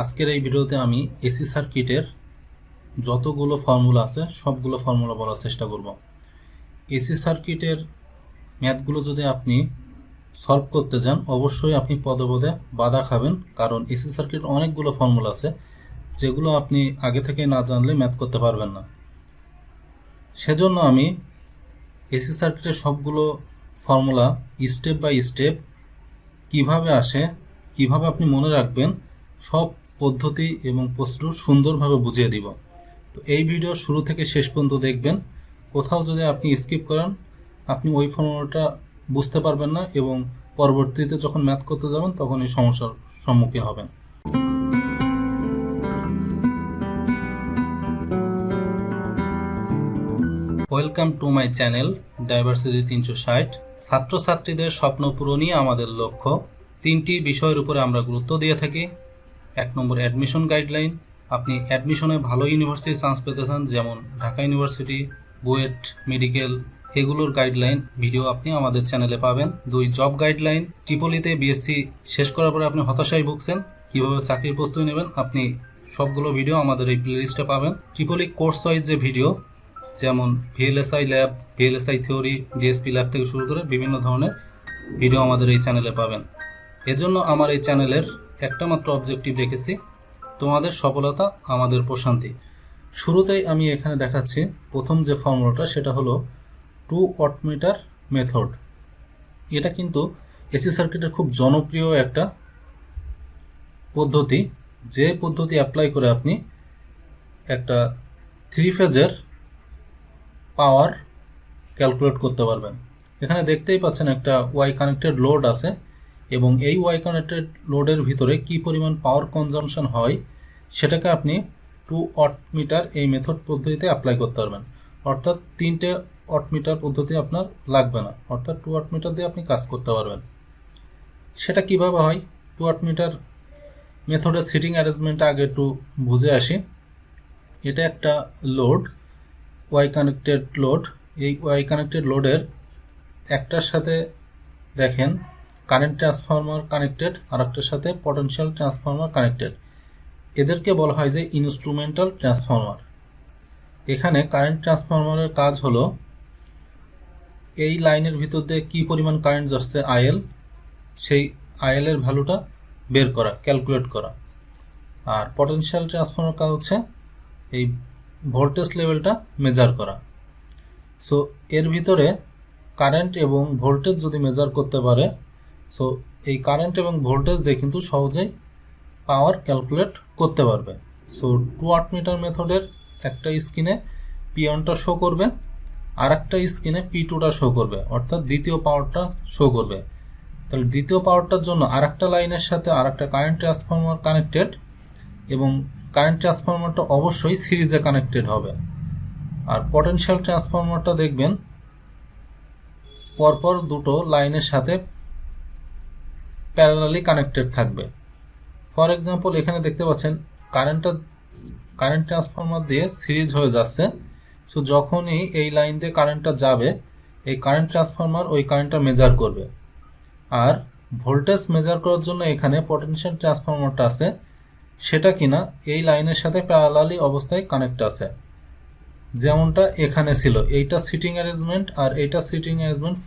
আজকের এই ভিডিওতে আমি এসি সার্কিটের যতগুলো ফর্মুলা আছে সবগুলো ফর্মুলা বলার চেষ্টা করব। এসি সার্কিটের ম্যাথগুলো যদি আপনি সলভ করতে যান অবশ্যই আপনি পদে পদে বাধা খাবেন, কারণ এসি সার্কিট অনেকগুলো ফর্মুলা আছে যেগুলো আপনি আগে থেকে না জানলে ম্যাথ করতে পারবেন না। সেজন্য আমি এসি সার্কিটের সবগুলো ফর্মুলা স্টেপ বাই স্টেপ কিভাবে আসে, কিভাবে আপনি মনে রাখবেন, সব পদ্ধতি এবং প্রস্তুত সুন্দরভাবে বুঝিয়ে দিব। তো এই ভিডিও শুরু থেকে শেষ পর্যন্ত দেখবেন। কোথাও যদি আপনি স্কিপ করেন আপনি ওই ফর্মুলাটা বুঝতে পারবেন না এবং পরবর্তীতে যখন ম্যাথ করতে যাবেন তখন এই সমস্যার সম্মুখীন হবেন। Welcome to my channel diversity 360। ছাত্রছাত্রীদের স্বপ্ন পূরণই আমাদের লক্ষ্য। তিনটি বিষয়ের উপরে আমরা গুরুত্ব দিয়ে থাকি। 1 নম্বর অ্যাডমিশন গাইডলাইন। আপনি অ্যাডমিশনে ভালো ইউনিভার্সিটি চান্স পেতে চান, যেমন ঢাকা ইউনিভার্সিটি, বুয়েট, মেডিকেল, এগুলোর গাইডলাইন ভিডিও আপনি আমাদের চ্যানেলে পাবেন। 2 জব গাইডলাইন। ট্রিপলিতে বিএসসি শেষ করার পরে আপনি হতাশায় ভুগছেন, কীভাবে চাকরির প্রস্তুতি নেবেন, আপনি সবগুলো ভিডিও আমাদের এই প্লেলিস্টে পাবেন। ট্রিপলি কোর্স ওয়াইজ যে ভিডিও, যেমন VLSI lab, VLSI theory, DSP lab থেকে শুরু করে বিভিন্ন ধরনের ভিডিও আমাদের এই চ্যানেলে পাবেন। এজন্য আমার এই চ্যানেলের একটা মাত্র অবজেক্টিভ রেখেছি, তোমাদের সফলতা আমাদের প্রশান্তি। শুরুতেই আমি এখানে দেখাচ্ছি প্রথম যে ফর্মুলাটা, সেটা হলো 2 ওয়াটমিটার মেথড। এটা কিন্তু এসি সার্কিটের খুব জনপ্রিয় একটা পদ্ধতি, যে পদ্ধতি অ্যাপ্লাই করে আপনি একটা 3 ফেজের পাওয়ার ক্যালকুলেট করতে পারবেন। এখানে দেখতেই পাচ্ছেন একটা ওয়াই কানেক্টেড লোড আছে এবং এই ওয়াই কানেক্টেড লোডের ভিতরে কি পরিমাণ পাওয়ার কনজাম্পশন হয় সেটাকে আপনি 2 ওয়াটমিটার এই মেথড পদ্ধতিতে অ্যাপ্লাই করতে পারবেন। অর্থাৎ 3টে ওয়াটমিটার পদ্ধতি আপনার লাগবে না, অর্থাৎ 2 ওয়াটমিটার দিয়ে আপনি কাজ করতে পারবেন। সেটা কিভাবে হয়? 2 ওয়াটমিটার মেথডের সিটিং অ্যারেঞ্জমেন্ট আগে একটু বুঝে আসি। এটা একটা লোড, ওয়াই কানেক্টেড লোড। এই ওয়াই কানেক্টেড লোডের একটার সাথে দেখেন কারেন্ট ট্রান্সফরমার কানেক্টেড, আর একটার সাথে পটেনশিয়াল ট্রান্সফরমার কানেক্টেড। এদেরকে বলা হয় যে ইনস্ট্রুমেন্টাল ট্রান্সফরমার। এখানে কারেন্ট ট্রান্সফরমারের কাজ হলো এই লাইনের ভিতর দিয়ে কী পরিমাণ কারেন্ট যাচ্ছে আইএল, সেই আইএলের ভ্যালুটা বের করা, ক্যালকুলেট করা। আর পটেনশিয়াল ট্রান্সফরমার কাজ হচ্ছে এই ভোল্টেজ লেভেলটা মেজার করা। সো এর ভিতরে কারেন্ট এবং ভোল্টেজ যদি মেজার করতে পারে, সো এই কারেন্ট এবং ভোল্টেজ দিয়ে কিন্তু সহজেই পাওয়ার ক্যালকুলেট করতে পারবে। সো 2 ওয়াটমিটার মেথডের একটা স্ক্রিনে P1টা শো করবে, আর একটা স্ক্রিনে P2টা শো করবে, অর্থাৎ দ্বিতীয় পাওয়ারটা শো করবে। তাহলে দ্বিতীয় পাওয়ারটার জন্য আর একটা লাইনের সাথে আর একটা কারেন্ট ট্রান্সফরমার কানেক্টেড, এবং কারেন্ট ট্রান্সফরমারটা অবশ্যই সিরিজে কানেক্টেড হবে। আর পটেনশিয়াল ট্রান্সফরমারটা দেখবেন পরপর দুটো লাইনের সাথে প্যারালালি কানেক্টেড থাকবে। ফর এক্সাম্পল এখানে দেখতে পাচ্ছেন কারেন্ট ট্রান্সফরমার দিয়ে সিরিজ হয়ে যাচ্ছে। সো যখনই এই লাইন দিয়ে কারেন্টটা যাবে, এই কারেন্ট ট্রান্সফরমার ওই কারেন্টটা মেজার করবে। আর ভোল্টেজ মেজার করার জন্য এখানে পটেনশিয়াল ট্রান্সফরমারটা আছে, সেটা কিনা এই লাইনের সাথে প্যারালালি অবস্থায় কানেক্ট আছে, যেমনটা এখানে ছিল। এইটা সিটিং অ্যারেঞ্জমেন্ট আর এইটা সিটিং অ্যারেঞ্জমেন্ট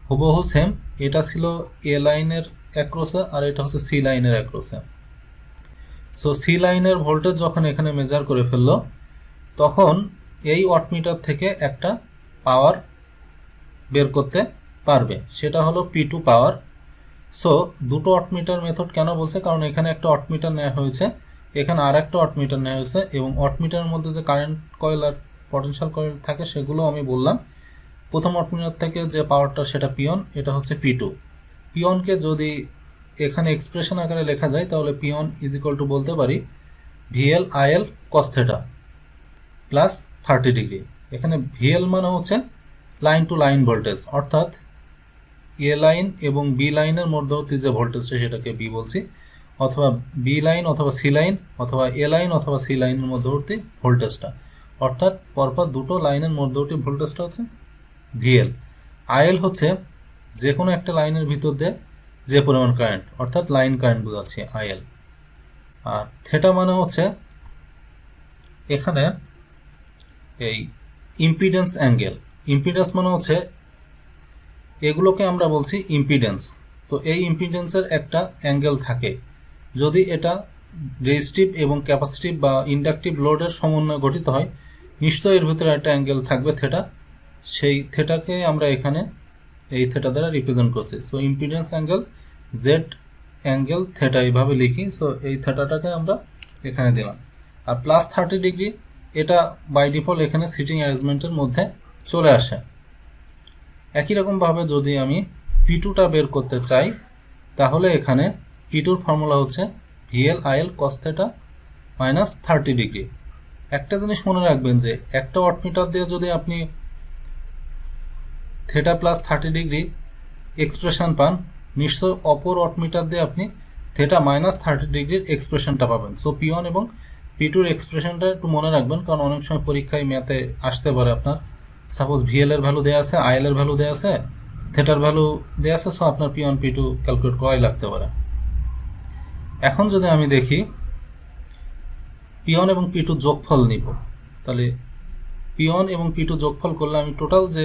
হুবহু সেম। এটা ছিল এ লাইনের অ্যাক্রসে আর এটা হচ্ছে সি লাইনের অ্যাক্রসে। সো সি লাইনের ভোল্টেজ যখন এখানে মেজার করে ফেললো, তখন এই ওয়াটমিটার থেকে একটা পাওয়ার বের করতে পারবে, সেটা হলো P2 পাওয়ার। সো দুটো ওয়াটমিটার মেথড কেন বলছে? কারণ এখানে একটা ওয়াটমিটার নেওয়া হয়েছে, এখানে আর একটা ওয়াটমিটার নেওয়া হয়েছে, এবং ওয়াটমিটারের মধ্যে যে কারেন্ট কয়েল আর পটেনশিয়াল কয়েল থাকে সেগুলো আমি বললাম। প্রথম ওয়াটমিটার থেকে যে পাওয়ারটা সেটা P1, এটা হচ্ছে P2। P1কে যদি এখানে এক্সপ্রেশন আকারে লেখা যায় তাহলে P1 ইজ ইকুয়াল টু বলতে পারি VL IL cos θ plus 30 degree. এখানে VL মানে হচ্ছে লাইন টু লাইন ভোল্টেজ, অর্থাৎ এ লাইন এবং বি লাইনের মধ্যবর্তী যে ভোল্টেজটা সেটাকে বি বলছি, অথবা বি লাইন অথবা সি লাইন অথবা এ লাইন অথবা সি লাইনের মধ্যবর্তী ভোল্টেজটা, অর্থাৎ পরপর দুটো লাইনের মধ্যবর্তী ভোল্টেজটা হচ্ছে VL। IL হচ্ছে যে কোনো একটা লাইনের ভিতর দিয়ে যে পরিমাণ কারেন্ট, অর্থাৎ লাইন কারেন্ট বোঝাচ্ছে IL। আর থেটা মানে হচ্ছে এখানে এই ইম্পিডেন্স অ্যাঙ্গেল। ইম্পিডেন্স মানে হচ্ছে এগুলোকে আমরা বলছি ইম্পিডেন্স। তো এই ইম্পিডেন্সের একটা অ্যাঙ্গেল থাকে, যদি এটা রেজিস্টিভ এবং ক্যাপাসিটিভ বা ইন্ডাকটিভ লোডের সমন্বয়ে গঠিত হয় নিশ্চয়ই এর ভিতরে একটা অ্যাঙ্গেল থাকবে থেটা। সেই থেটাকে আমরা এখানে এই থেটা দ্বারা রিপ্রেজেন্ট করছি। So impedance angle Z angle theta এইভাবে লিখি। সো এই থেটাটাকে আমরা এখানে দিলাম। আর প্লাস 30 ডিগ্রি এটা বাই ডিফল্ট এখানে সিটিং অ্যারেঞ্জমেন্টের মধ্যে চলে আসে। একই রকমভাবে যদি আমি P2টা বের করতে চাই তাহলে এখানে P2র ফর্মুলা হচ্ছে VL IL cos θ minus 30 degree. একটা জিনিস মনে রাখবেন যে একটা ওয়াটমিটার দিয়ে যদি আপনি থেটা প্লাস 30 ডিগ্রি এক্সপ্রেশন পান, নিশ্চয় অপর ওয়াটমিটার দিয়ে আপনি থেটা মাইনাস 30 ডিগ্রির এক্সপ্রেশনটা পাবেন। সো P1 এবং P2র এক্সপ্রেশনটা একটু মনে রাখবেন, কারণ অনেক সময় পরীক্ষায় ম্যাথে আসতে পারে আপনার সাপোজ VL এর ভ্যালু দেওয়া আছে, IL এর ভ্যালু দেওয়া আছে, থেটার ভ্যালু দেওয়া আছে, সো আপনার P1 P2 ক্যালকুলেট করাই লাগতে পারে। এখন যদি আমি দেখি P1 এবং P2 যোগফল নিব, তাহলে P1 এবং P2 যোগফল করলে আমি টোটাল যে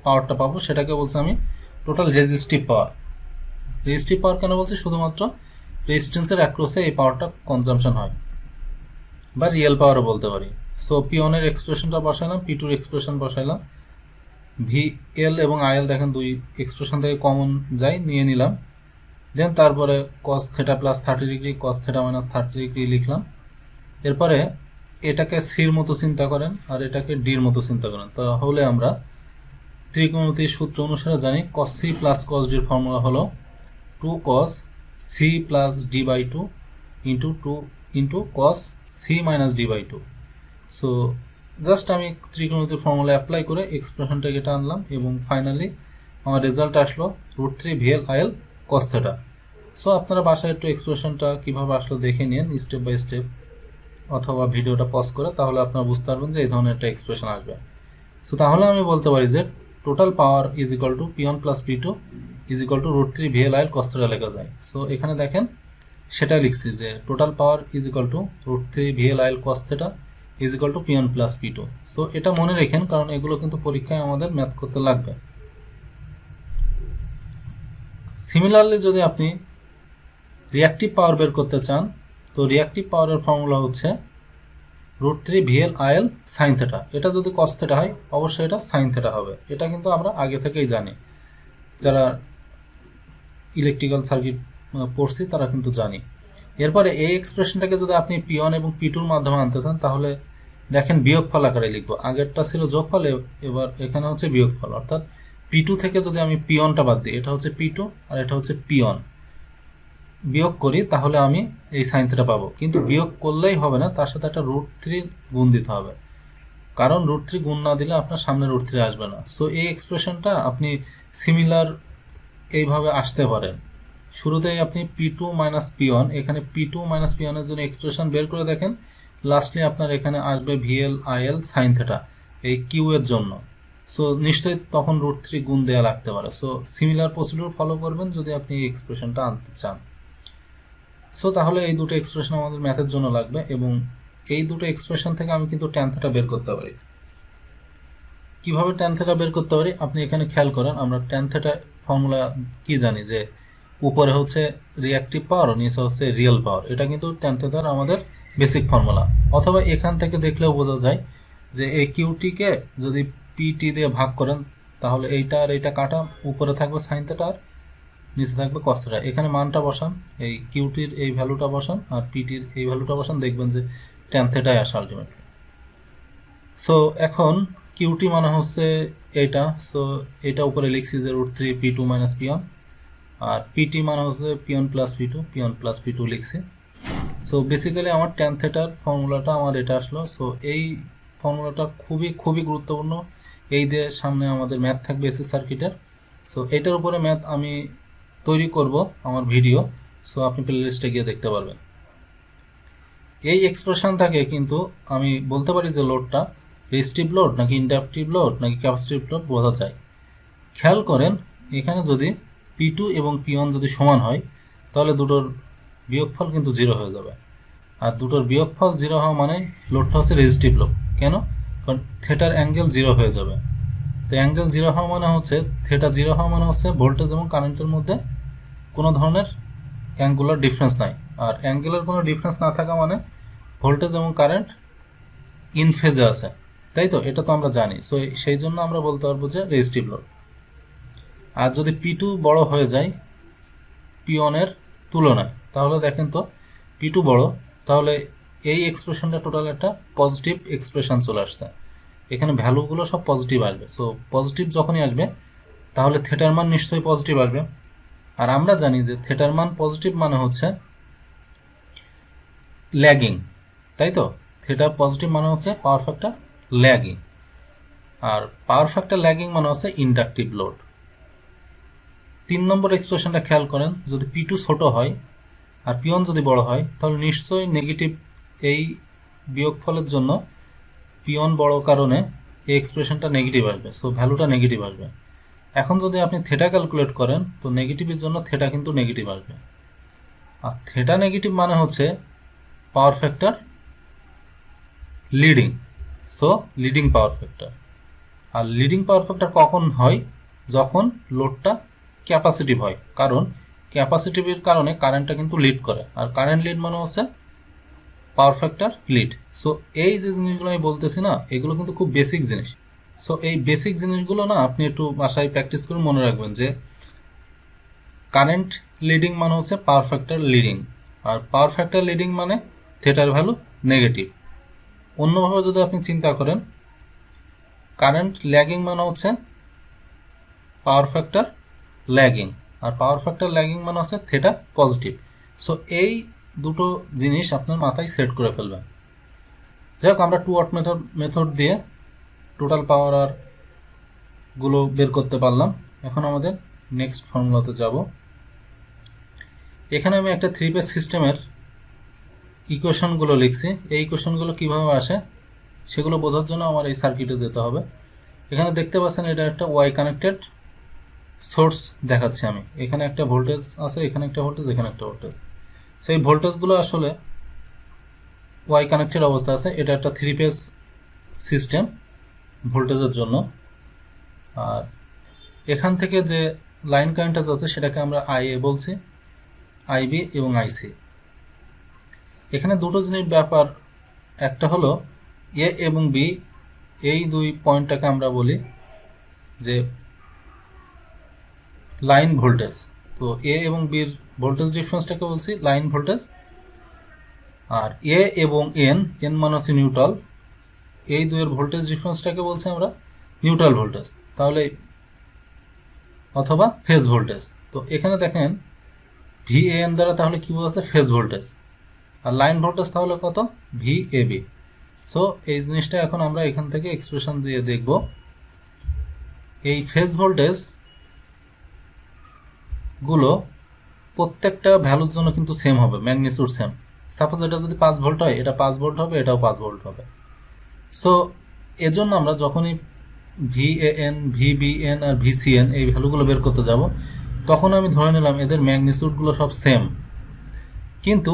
পাওয়ারটা পাবো সেটাকে বলছি আমি টোটাল রেজিস্টিভ পাওয়ার। রেজিস্টিভ পাওয়ার কেন বলছি? শুধুমাত্র রেজিস্ট্যান্সের অ্যাক্রসে এই পাওয়ারটা কনজাম্পশন হয়, বা রিয়েল পাওয়ারও বলতে পারি। সো P1 এর এক্সপ্রেশনটা বসাইলাম, P2 এর এক্সপ্রেশন বসাইলাম। VL এবং IL দেখেন দুই এক্সপ্রেশন থেকে কমন যাই, নিয়ে নিলাম। দেন তারপরে cos θ plus 30 degree cos θ minus 30 degree লিখলাম। এরপরে এটাকে সির মতো চিন্তা করেন আর এটাকে ডির মতো চিন্তা করেন, তাহলে আমরা ত্রিকোণমিতির সূত্র অনুসারে জানি cos c plus cos d এর ফর্মুলা হলো 2 cos c plus d by 2 into 2 into cos c minus d by 2। So just আমি ত্রিকোণমিতির ফর্মুলা অ্যাপ্লাই করে এক্সপ্রেশনটাকে টানলাম এবং ফাইনালি আমার রেজাল্ট আসলো √3 VL IL cos θ। সো আপনারা বাসায় একটু এক্সপ্রেশনটা কিভাবে আসলো দেখে নিন স্টেপ বাই স্টেপ, অথবা ভিডিওটা পজ করে, তাহলে আপনারা বুঝতে পারবেন যে এই ধরনের একটা এক্সপ্রেশন আসবে। সো তাহলে আমি বলতে পারি যে total power is equal to P1 plus P2 is equal to √3 VL IL cos θ লেখা যায়। সো এখানে দেখেন সেটা লিখছি যে total power is equal to √3 VL IL cos θ is equal to P1 plus P2। So এটা মনে রেখেন, কারণ এগুলো কিন্তু পরীক্ষায় আমাদের ম্যাথ করতে লাগবে। সিমিলারলি যদি আপনি রিঅ্যাক্টিভ পাওয়ার বের করতে চান, তো রিঅ্যাক্টিভ পাওয়ারের ফর্মুলা হচ্ছে √3 VL IL sin θ। এটা যদি cos θ হয় অবশ্যই এটা sin θ হবে। এটা কিন্তু আমরা আগে থেকেই জানি, যারা ইলেকট্রিক্যাল সার্কিট পড়ছি তারা কিন্তু জানি। এরপরে এই এক্সপ্রেশনটাকে যদি আপনি P1 এবং P2 এর মাধ্যমে আনতে চান তাহলে দেখেন বিয়োগফল আকারে লিখবো। আগেরটা ছিল যোগফল, এবার এখানে হচ্ছে বিয়োগফল। অর্থাৎ P2 থেকে যদি আমি P1টা বাদ দিই, এটা হচ্ছে P2 আর এটা হচ্ছে P1, বিয়োগ করি তাহলে আমি এই সাইন থিটা পাবো। কিন্তু বিয়োগ করলেই হবে না, তার সাথে একটা √3 গুণ দিতে হবে, কারণ √3 গুণ না দিলে আপনার সামনে √3 আসবে না। সো এই এক্সপ্রেশনটা আপনি সিমিলার এইভাবে আসতে পারেন। শুরুতেই আপনি P2 মাইনাস P1, এখানে P2 মাইনাস P1 এর জন্য এক্সপ্রেশন বের করে দেখেন, লাস্টলি আপনার এখানে আসবে VL IL sin θ এই কিউ এর জন্য। সো নিশ্চয়ই তখন √3 গুণ দেওয়া লাগতে পারে। সো সিমিলার প্রসিডিউর ফলো করবেন যদি আপনি এই এক্সপ্রেশনটা আনতে চান। সো তাহলে এই দুটো এক্সপ্রেশন আমাদের ম্যাথের জন্য লাগবে, এবং এই দুটো এক্সপ্রেশন থেকে আমি কিন্তু tan θ বের করতে পারি। কিভাবে tan θ বের করতে পারি আপনি এখানে খেয়াল করেন। আমরা tan θ ফর্মুলা কি জানি, যে উপরে হচ্ছে রিঅ্যাক্টিভ পাওয়ার, নিচে হচ্ছে রিয়েল পাওয়ার। এটা কিন্তু tan θ আমাদের বেসিক ফর্মুলা। অথবা এখান থেকে দেখলেও বোঝা যায় যে এই কিউটিকে যদি পিটি দিয়ে ভাগ করেন তাহলে এইটা আর এইটা কাটা, উপরে থাকবে sin θ আর নিচে থাকবে cos θ। এখানে মানটা বসান, এই কিউটির এই ভ্যালুটা বসান আর পিটির এই ভ্যালুটা বসান, দেখবেন যে tan θ আসে আলটিমেটলি। সো এখন কিউটি মানে হচ্ছে এইটা, সো এটা উপরে লিখছি যে √3 P2 মাইনাস P1, আর পিটি মানে হচ্ছে P1 plus P2, P1 plus P2 লিখছি। সো বেসিক্যালি আমার tan θ ফর্মুলাটা আমার এটা আসলো। সো এই ফর্মুলাটা খুবই খুবই গুরুত্বপূর্ণ। এই দিয়ে সামনে আমাদের ম্যাথ থাকবে এসি সার্কিটের। সো এটার উপরে ম্যাথ আমি তৈরি করব আমার ভিডিও, সো আপনি প্লেলিস্টে গিয়ে দেখতে পারবেন। এই এক্সপ্রেশন থেকে কিন্তু আমি বলতে পারি যে লোডটা রেজিস্টিভ লোড নাকি ইন্ডাকটিভ লোড নাকি ক্যাপাসিটিভ লোড বোঝা যায়। খেয়াল করেন এখানে যদি P2 এবং P1 যদি সমান হয় তাহলে দুটোর বিয়োগফল কিন্তু 0 হয়ে যাবে। আর দুটোর বিয়োগফল 0 হওয়া মানে লোডটা হচ্ছে রেজিস্টিভ লোড। কেন? কারণ থিটার অ্যাঙ্গেল 0 হয়ে যাবে। তো অ্যাঙ্গেল 0 হওয়া মানে হচ্ছে থিটা 0 হওয়া মানে হচ্ছে ভোল্টেজ এবং কারেন্টের মধ্যে কোনো ধরনের অ্যাঙ্গুলার ডিফারেন্স নাই। আর অ্যাঙ্গেলের কোনো ডিফারেন্স না থাকা মানে ভোল্টেজ এবং কারেন্ট ইন ফেজে আছে, তাই তো? এটা তো আমরা জানি। সো সেই জন্য আমরা বলতে পারবো যে রেজিস্টিভ লোড। আর যদি P2 বড় হয়ে যায় P1 এর তুলনায়, তাহলে দেখেন তো P2 বড়, তাহলে এই এক্সপ্রেশনটা টোটাল একটা পজিটিভ এক্সপ্রেশন চলে আসছে। এখানে ভ্যালুগুলো সব পজিটিভ আসবে। সো পজিটিভ যখনই আসবে তাহলে থিটার মান নিশ্চয়ই পজিটিভ আসবে। আর আমরা জানি যে থিটার মান পজিটিভ মানে হচ্ছে ল্যাগিং, তাই তো? থিটা পজিটিভ মানে হচ্ছে পাওয়ার ফ্যাক্টর ল্যাগিং, আর পাওয়ার ফ্যাক্টর ল্যাগিং মানে হচ্ছে ইন্ডাকটিভ লোড। 3 নম্বর এক্সপ্রেশনটা খেয়াল করেন, যদি P2 ছোট হয় আর P1 যদি বড় হয় তাহলে নিশ্চয়ই নেগেটিভ এই বিয়োগফলের জন্য P1 বড় কারণে এই এক্সপ্রেশনটা নেগেটিভ আসবে। সো ভ্যালুটা নেগেটিভ আসবে। এখন যদি আপনি থিটা ক্যালকুলেট করেন তো নেগেটিভের জন্য থিটা কিন্তু নেগেটিভ আসবে। আর থিটা নেগেটিভ মানে হচ্ছে power factor leading, so leading power factor. আর লিডিং পাওয়ার ফ্যাক্টর কখন হয়? যখন লোডটা ক্যাপাসিটিভ হয়, কারণ ক্যাপাসিটিভের কারণে কারেন্টটা কিন্তু লিড করে, আর কারেন্ট লিড মানে হচ্ছে পাওয়ার ফ্যাক্টর লিড। সো এই যে জিনিসগুলো আমি বলতেছি না, এগুলো কিন্তু খুব বেসিক জিনিস। সো এই বেসিক জিনিসগুলো না আপনি একটু বাসায় প্র্যাকটিস করে মনে রাখবেন যে কারেন্ট লিডিং মানে হচ্ছে পাওয়ার ফ্যাক্টর লিডিং, আর পাওয়ার ফ্যাক্টর লিডিং মানে থিটার ভ্যালু নেগেটিভ। অন্যভাবে যদি আপনি চিন্তা করেন, কারেন্ট ল্যাগিং মানে হচ্ছে পাওয়ার ফ্যাক্টর ল্যাগিং, আর পাওয়ার ফ্যাক্টর ল্যাগিং মানে হচ্ছে থিটা পজিটিভ। সো এই দুটো জিনিস আপনার মাথায় সেট করে ফেলবেন। যাই হোক, আমরা 2 ওয়াট মেথড দিয়ে টোটাল পাওয়ার আর গুলো বের করতে পারলাম। এখন আমাদের নেক্সট ফর্মুলাতে যাব। এখানে আমি একটা 3 ফেজ সিস্টেমের ইকুয়েশনগুলো লিখছি। এই ইকুয়েশনগুলো কিভাবে আসে সেগুলো বোঝার জন্য আমার এই সার্কিটে যেতে হবে। এখানে দেখতে পাচ্ছেন এটা একটা ওয়াই কানেক্টেড সোর্স দেখাচ্ছি আমি। এখানে একটা ভোল্টেজ আছে, এখানে একটা ভোল্টেজ, এখানে একটা ভোল্টেজ। সেই ভোল্টেজগুলো আসলে ওয়াই কানেক্টেড অবস্থা আছে। এটা একটা 3 ফেজ সিস্টেম ভোল্টেজের জন্য। আর এখান থেকে যে লাইন কারেন্ট আছে সেটাকে আমরা আইএ বলছি, আইবি এবং আইসি। এখানে দুটো জিনিস ব্যাপার, একটা হলো এ এবং বি, এই দুই পয়েন্টটাকে আমরা বলি যে লাইন ভোল্টেজ। তো এ এবং বির ভোল্টেজ ডিফারেন্সটাকে বলছি লাইন ভোল্টেজ। আর এ এবং এন, এন মানে হচ্ছে নিউট্রাল, এই দুইয়ের ভোল্টেজ ডিফারেন্সটাকে বলছি আমরা নিউট্রাল ভোল্টেজ, তাহলে অথবা ফেজ ভোল্টেজ। তো এখানে দেখেন ভিএএন দ্বারা তাহলে কি বোঝাচ্ছে? Phase voltage. আর লাইন ভোল্টেজ তাহলে কত? ভিএবি। সো এই জিনিসটা এখন আমরা এখান থেকে এক্সপ্রেশন দিয়ে দেখব। এই ফেজ ভোল্টেজ গুলো প্রত্যেকটা ভ্যালুর জন্য কিন্তু সেম হবে, ম্যাগনিটিউড সেম। সাপোজ এটা যদি 5 ভোল্ট হয়, এটা 5 ভোল্ট হবে, এটাও 5 ভোল্ট হবে। সো এজন্য আমরা যখনই ভিএএন, ভিবিএন আর ভিসিএন এই ভ্যালুগুলো বের করতে যাব, তখন আমি ধরে নিলাম এদের ম্যাগনিটিউডগুলো সব সেম, কিন্তু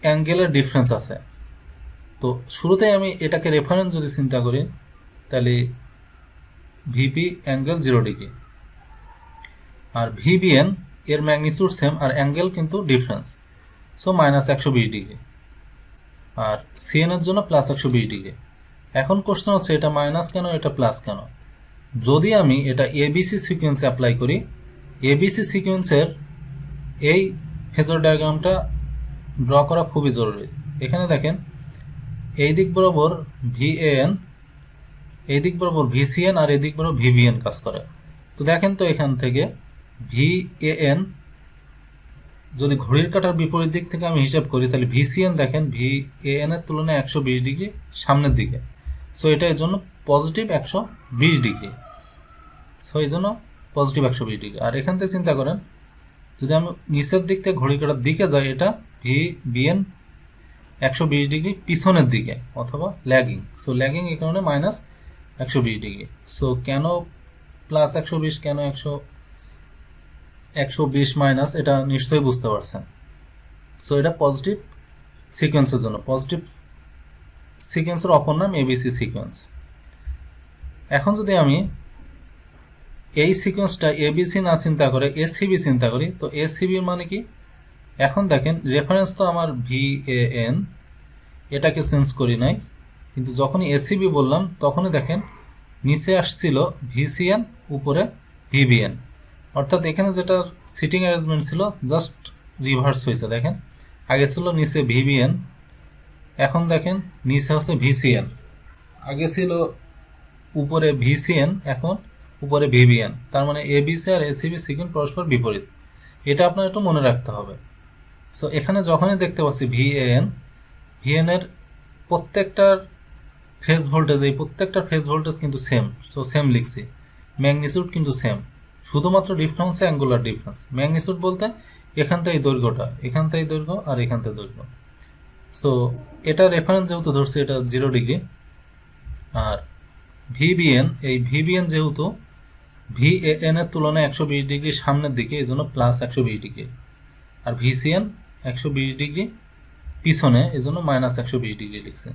অ্যাঙ্গেলের ডিফারেন্স আছে। তো শুরুতেই আমি এটাকে রেফারেন্স যদি চিন্তা করি, তাহলে ভিপি অ্যাঙ্গেল 0 ডিগ্রি, আর ভিবিএন এর ম্যাগনিটিউড সেম আর অ্যাঙ্গেল কিন্তু ডিফারেন্স, সো -120 ডিগ্রি, আর সিএন এর জন্য +120 ডিগ্রি। এখন কোশ্চেন হচ্ছে এটা মাইনাস কেন, এটা প্লাস কেন? যদি আমি এটা এবিসি সিকোয়েন্সে অ্যাপ্লাই করি, এবিসি সিকোয়েন্সের এই ফেজর ডায়াগ্রামটা ড্র করা খুবই জরুরি। এখানে দেখেন এই দিক বরাবর ভিএএন, এই দিক বরাবর ভিসিএন, আর এই দিক বরাবর ভিবিএন কাজ করে। তো দেখেন তো এখান থেকে ভিএএন যদি ঘড়ির কাঁটার বিপরীত দিক থেকে আমি হিসাব করি, তাহলে ভিসিএন দেখেন ভিএএন এর তুলনায় 120 ডিগ্রি সামনের দিকে। সো এটা এর জন্য পজিটিভ 120 ডিগ্রি। সো এই জন্য পজিটিভ 120 ডিগ্রি। আর এখান থেকে চিন্তা করেন, যদি আমি নিচের দিক থেকে ঘড়ি কাঁটার দিকে যাই, এটা ভিবিএন 120 ডিগ্রি পিছনের দিকে অথবা ল্যাগিং। সো ল্যাগিং এই কারণে -120 ডিগ্রি। সো কেন +120, কেন 120 মাইনাস, এটা নিশ্চয়ই বুঝতে পারছেন। সো এটা পজিটিভ সিকোয়েন্সের জন্য, পজিটিভ সিকোয়েন্সের অপর নাম এবিসি সিকোয়েন্স। এখন যদি আমি এই সিকোয়েন্সটা এবিসি না চিন্তা করে এসিবি চিন্তা করি, তো এসিবি মানে কি? এখন দেখেন রেফারেন্স তো আমার VAN, এটাকে চেঞ্জ করি নাই, কিন্তু যখনই এসিবি বললাম তখনই দেখেন নিচে আসছিল VCN, উপরে VBN, অর্থাৎ এখানে যেটা সিটিং অ্যারেঞ্জমেন্ট ছিল জাস্ট রিভার্স হয়েছে। দেখেন আগে ছিল নিচে VBN, এখন দেখেন নিচে হচ্ছে VCN। আগে ছিল উপরে VCN, এখন উপরে VBN। তার মানে এবিসি আর এসিবি সিকোয়েন্স পরস্পর বিপরীত, এটা আপনার একটু মনে রাখতে হবে। সো এখানে যখনই দেখতে পাচ্ছি VAN এর প্রত্যেকটার ফেজ ভোল্টেজ, এই প্রত্যেকটা ফেজ ভোল্টেজ কিন্তু সেম, সো সেম লিখছি। ম্যাগনিটিউড কিন্তু সেম, শুধুমাত্র ডিফারেন্স অ্যাঙ্গুলার ডিফারেন্স। ম্যাগনিটিউড বলতে এখান থেকে দৈর্ঘ্যটা, এখান থেকে দৈর্ঘ্য আর এখান থেকে দৈর্ঘ্য। সো এটা রেফারেন্স যেহেতু ধরছে এটা 0 ডিগ্রি, আর VBN, এই VBN যেহেতু VAN এর তুলনায় 120 ডিগ্রি সামনের দিকে, এই জন্য প্লাস 120 ডিগ্রি, আর VCN 120 ডিগ্রি পিছনে, এই জন্য মাইনাস 120 ডিগ্রি লিখছে।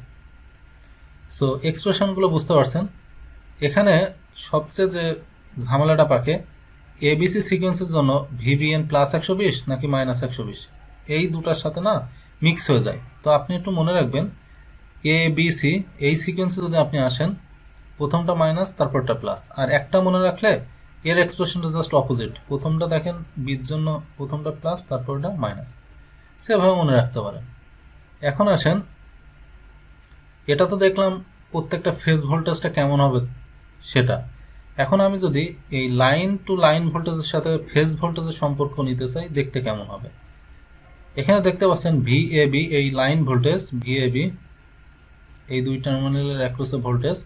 সো এক্সপ্রেশনগুলো বুঝতে পারছেন। এখানে সবচেয়ে যে ঝামেলাটা পাকে, এবিসি সিকোয়েন্সের জন্য VBN প্লাস 120 নাকি মাইনাস 120, এই দুটার সাথে না মিক্স হয়ে যায়। তো আপনি একটু মনে রাখবেন ABC এই সিকোয়েন্সে যদি আপনি আসেন, প্রথমটা মাইনাস তারপরটা প্লাস, আর একটা মনে রাখলে এর এক্সপ্রেশনটা জাস্ট অপোজিট। প্রথমটা দেখেন বির জন্য প্রথমটা প্লাস তারপরটা মাইনাস, সেভাবে মনে রাখতে পারেন। এখন আসেন, এটা তো দেখলাম প্রত্যেকটা ফেজ ভোল্টেজটা কেমন হবে সেটা। এখন আমি যদি এই লাইন টু লাইন ভোল্টেজের সাথে ফেজ ভোল্টেজের সম্পর্ক নিতে চাই, দেখতে কেমন হবে। এখানে দেখতে পাচ্ছেন VAB, এই লাইন ভোল্টেজ VAB, এই দুই টার্মিনালের অ্যাক্রসে ভোল্টেজ,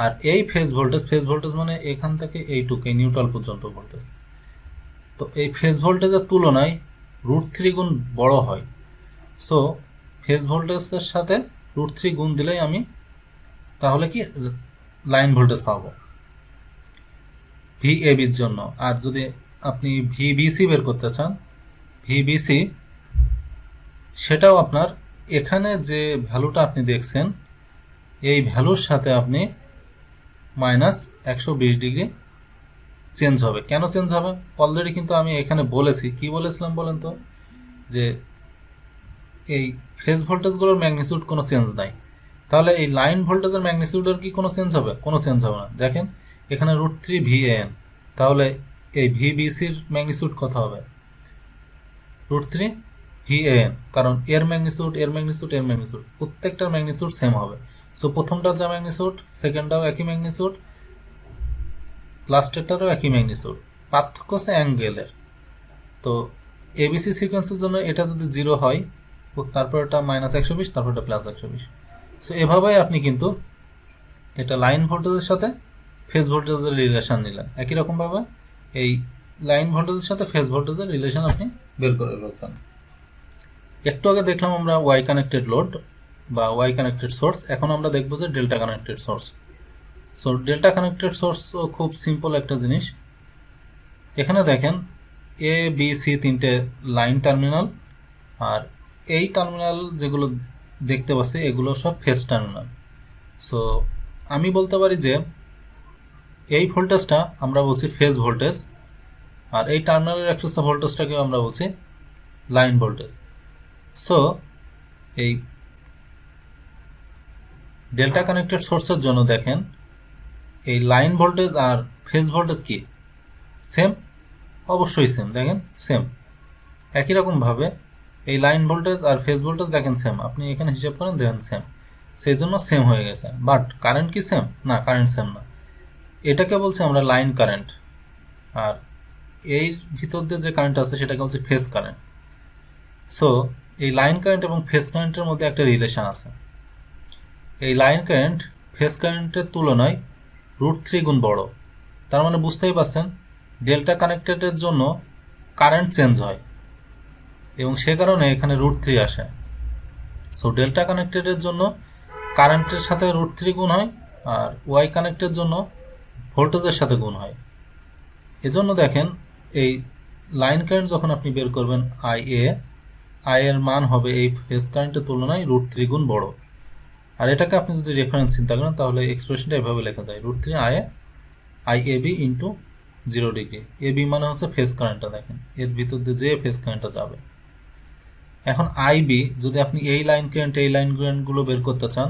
আর এই ফেজ ভোল্টেজ মানে এখান থেকে এইটুকু, এই নিউট্রাল পর্যন্ত ভোল্টেজ। তো এই ফেজ ভোল্টেজের তুলনায় √3 গুণ বড় হয়। সো ফেজ ভোল্টেজের সাথে √3 গুণ দিলেই আমি তাহলে কি লাইন ভোল্টেজ পাবো VABর জন্য। আর যদি আপনি VBC বের করতে চান, VBC সেটাও আপনার এখানে যে ভ্যালুটা আপনি দেখছেন, এই ভ্যালুর সাথে আপনি মাইনাস 120 ডিগ্রি চেঞ্জ হবে। কেন চেঞ্জ হবে? অলরেডি কিন্তু আমি এখানে বলেছি, কি বলেছিলাম বলেন তো, যে এই ফেজ ভোল্টেজগুলোর ম্যাগনিটিউড কোনো চেঞ্জ নাই, তাহলে এই লাইন ভোল্টেজের ম্যাগনিটিউডের কি কোনো চেঞ্জ হবে? কোনো চেঞ্জ হবে না। দেখেন এখানে √3 VAN, তাহলে এই VBCর ম্যাগনিটিউড কত হবে? √3 VAN, কারণ এর ম্যাগনিটিউড প্রত্যেকটার ম্যাগনিটিউড সেম হবে। সো প্রথমটার যা ম্যাগনিটিউড, সেকেন্ডটাও একই ম্যাগনিটিউড, লাস্টেরটারও একই ম্যাগনিটিউড, পার্থক্য হচ্ছে অ্যাঙ্গেলের। তো এবিসি সিকোয়েন্সের জন্য এটা যদি 0 হয়, তারপর এটা মাইনাস 120, তারপর এটা প্লাস 120। সো এভাবেই আপনি কিন্তু এটা লাইন ভোল্টেজের সাথে ফেজ ভোল্টেজের রিলেশন নিলেন। একই রকমভাবে এই লাইন ভোল্টেজের সাথে ফেজ ভোল্টেজের রিলেশন আপনি বের করে ফেলছেন। একটু আগে দেখলাম আমরা ওয়াই কানেক্টেড লোড বা ওয়াই কানেক্টেড সোর্স, এখন আমরা দেখবো যে delta connected source. So delta connected source খুব সিম্পল একটা জিনিস। এখানে দেখেন ABC তিনটে লাইন টার্মিনাল, আর এই টার্মিনাল যেগুলো দেখতে পাচ্ছি এগুলো সব ফেজ টার্মিনাল। সো আমি বলতে পারি যে এই ভোল্টেজটা আমরা বলছি ফেজ ভোল্টেজ, আর এই টার্মিনালের অ্যাক্রসে ভোল্টেজটাকে আমরা বলছি লাইন ভোল্টেজ। সো এই ডেল্টা কানেক্টেড সোর্সের জন্য দেখেন এই লাইন ভোল্টেজ আর ফেজ ভোল্টেজ কি সেম? অবশ্যই সেম। দেখেন সেম। একই রকমভাবে এই লাইন ভোল্টেজ আর ফেজ ভোল্টেজ দেখেন সেম, আপনি এখানে হিসাব করেন দেখেন সেম, সেই জন্য সেম হয়ে গেছে। বাট কারেন্ট কি সেম? না, কারেন্ট সেম না। এটাকে বলছি আমরা লাইন কারেন্ট, আর এই ভিতর দিয়ে যে কারেন্ট আছে সেটাকে বলছি ফেজ কারেন্ট। সো এই লাইন কারেন্ট এবং ফেজ কারেন্টের মধ্যে একটা রিলেশন আছে। এই লাইন কারেন্ট ফেজ কারেন্টের তুলনায় √3 গুণ বড়। তার মানে বুঝতেই পারছেন ডেল্টা কানেক্টেডের জন্য কারেন্ট চেঞ্জ হয়, এবং সে কারণে এখানে √3 আসে। সো ডেল্টা কানেক্টেডের জন্য কারেন্টের সাথে √3 গুণ হয়, আর ওয়াই কানেক্টের জন্য ভোল্টেজের সাথে গুণ হয়। এজন্য দেখেন এই লাইন কারেন্ট যখন আপনি বের করবেন IA, আই এর মান হবে এই ফেজ কারেন্টের তুলনায় √3 গুণ বড়। আর এটাকে আপনি যদি রেফারেন্স চিন্তা করেন তাহলে এক্সপ্রেশনটা এভাবে লেখা যায় √3 I A B into 0 degree. A B মানে হচ্ছে ফেজ কারেন্টটা, দেখেন এর ভিতর দিয়ে যে ফেজ কারেন্টটা যাবে। এখন আই বি যদি আপনি এই লাইন কারেন্টগুলো বের করতে চান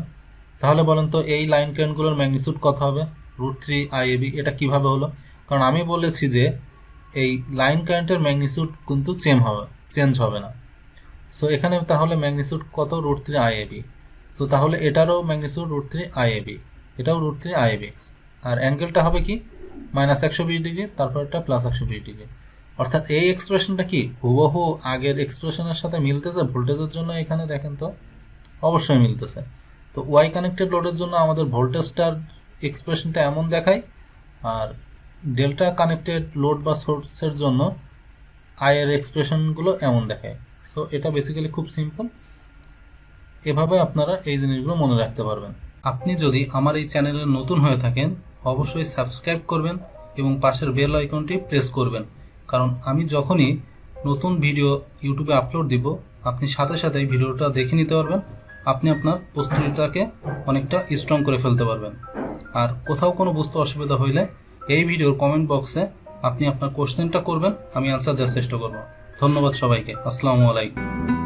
তাহলে বলেন তো এই লাইন কারেন্টগুলোর ম্যাগনিটিউড কত হবে? √3 আই এ বি। এটা কিভাবে হলো? কারণ আমি বলেছি যে এই লাইন কারেন্টের ম্যাগনিটিউড কিন্তু চেঞ্জ হবে না। সো এখানে তাহলে ম্যাগনিটিউড কত? √3 আই এ বি। সো তাহলে এটারও ম্যাগনিটিউড √3 আই এ বি, এটাও √3 আই এ বি। আর অ্যাঙ্গেলটা হবে কি? -120 ডিগ্রি, তারপর এটা +120 ডিগ্রি। অর্থাৎ এই এক্সপ্রেশনটা কি হুবহু আগের এক্সপ্রেশনের সাথে মিলতেছে? ভোল্টেজের জন্য এখানে দেখেন তো অবশ্যই মিলতেছে। তো ওয়াই কানেক্টেড লোডের জন্য আমাদের ভোল্টেজটার এক্সপ্রেশনটা এমন দেখায়, আর ডেল্টা কানেক্টেড লোড বা সোর্সের জন্য আই এর এক্সপ্রেশনগুলো এমন দেখায়। সো এটা বেসিক্যালি খুব সিম্পল, এভাবে আপনারা এই জিনিসগুলো মনে রাখতে পারবেন। আপনি যদি আমার এই চ্যানেলে নতুন হয়ে থাকেন অবশ্যই সাবস্ক্রাইব করবেন এবং পাশের বেল আইকনটি প্রেস করবেন, কারণ আমি যখনই নতুন ভিডিও ইউটিউবে আপলোড দিব আপনি সাথে সাথে ভিডিওটা দেখে নিতে পারবেন, আপনি আপনার প্রস্তুতিটাকে অনেকটা স্ট্রং করে ফেলতে পারবেন। আর কোথাও কোনো বুঝতে অসুবিধা হইলে এই ভিডিওর কমেন্ট বক্সে আপনি আপনার কোশ্চেনটা করবেন, আমি অ্যান্সার দেওয়ার চেষ্টা করব। ধন্যবাদ সবাইকে। আসসালামু আলাইকুম।